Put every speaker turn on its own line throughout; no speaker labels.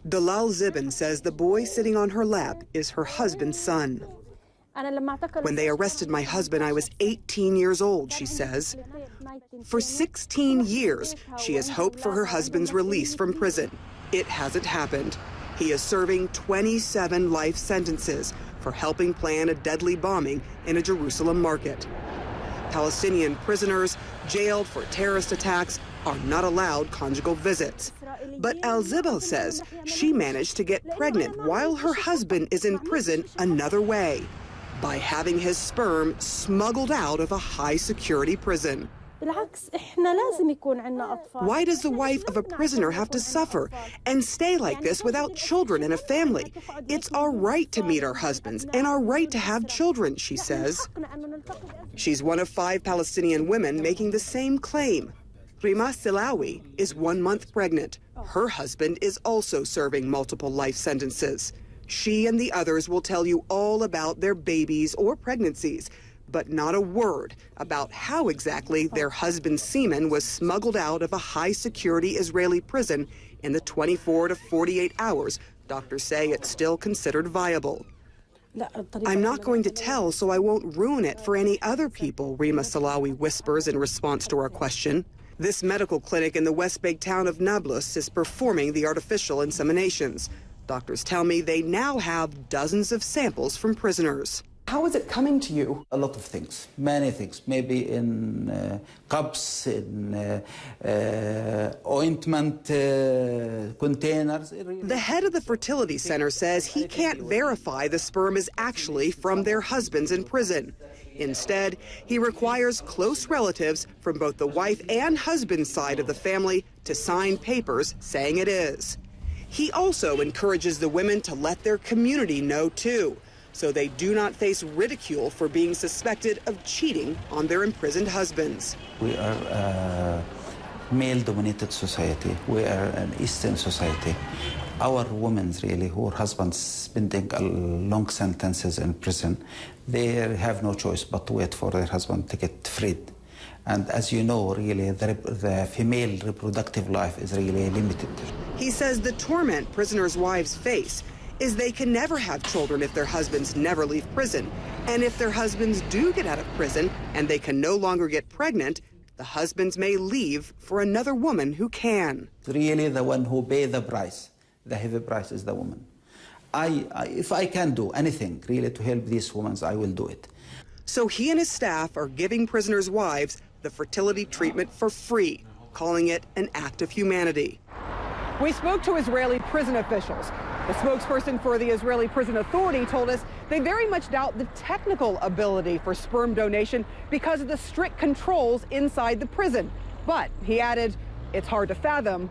Dalal Zibin says the boy sitting on her lap is her husband's son. When they arrested my husband, I was 18 years old, she says. For 16 years, she has hoped for her husband's release from prison. It hasn't happened. He is serving 27 life sentences for helping plan a deadly bombing in a Jerusalem market. Palestinian prisoners jailed for terrorist attacks are not allowed conjugal visits. But Al-Zibal says she managed to get pregnant while her husband is in prison another way, by having his sperm smuggled out of a high-security prison. Why does the wife of a prisoner have to suffer and stay like this without children and a family? It's our right to meet our husbands and our right to have children, she says. She's one of 5 Palestinian women making the same claim. Rima Silawi is 1 month pregnant. Her husband is also serving multiple life sentences. She and the others will tell you all about their babies or pregnancies, but not a word about how exactly their husband's semen was smuggled out of a high-security Israeli prison in the 24 to 48 hours doctors say it's still considered viable. I'm not going to tell, so I won't ruin it for any other people, Rima Salawi whispers in response to our question. This medical clinic in the West Bank town of Nablus is performing the artificial inseminations. Doctors tell me they now have dozens of samples from prisoners.
How is it coming to you?
A lot of things, many things, maybe in cups, in ointment containers.
The head of the fertility center says he can't verify the sperm is actually from their husbands in prison. Instead, he requires close relatives from both the wife and husband side of the family to sign papers saying it is. He also encourages the women to let their community know, too, so they do not face ridicule for being suspected of cheating on their imprisoned husbands.
We are a male-dominated society. We are an Eastern society. Our women, really, who are husbands spending long sentences in prison, they have no choice but to wait for their husband to get freed. And as you know, really, the female reproductive life is really limited.
He says the torment prisoners' wives face is they can never have children if their husbands never leave prison. And if their husbands do get out of prison and they can no longer get pregnant, the husbands may leave for another woman who can.
Really, the one who pays the price, the heavy price, is the woman. If I can do anything really to help these women, I will do it.
So he and his staff are giving prisoners' wives the fertility treatment for free, calling it an act of humanity.
We spoke to Israeli prison officials. The spokesperson for the Israeli Prison Authority told us they very much doubt the technical ability for sperm donation because of the strict controls inside the prison. But he added, it's hard to fathom,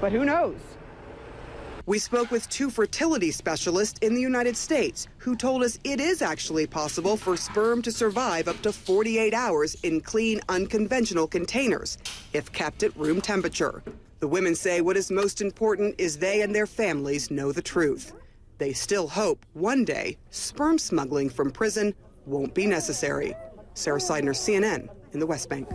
but who knows?
We spoke with 2 fertility specialists in the United States who told us it is actually possible for sperm to survive up to 48 hours in clean, unconventional containers if kept at room temperature. The women say what is most important is they and their families know the truth. They still hope one day sperm smuggling from prison won't be necessary. Sarah Seidner, CNN, in the West Bank.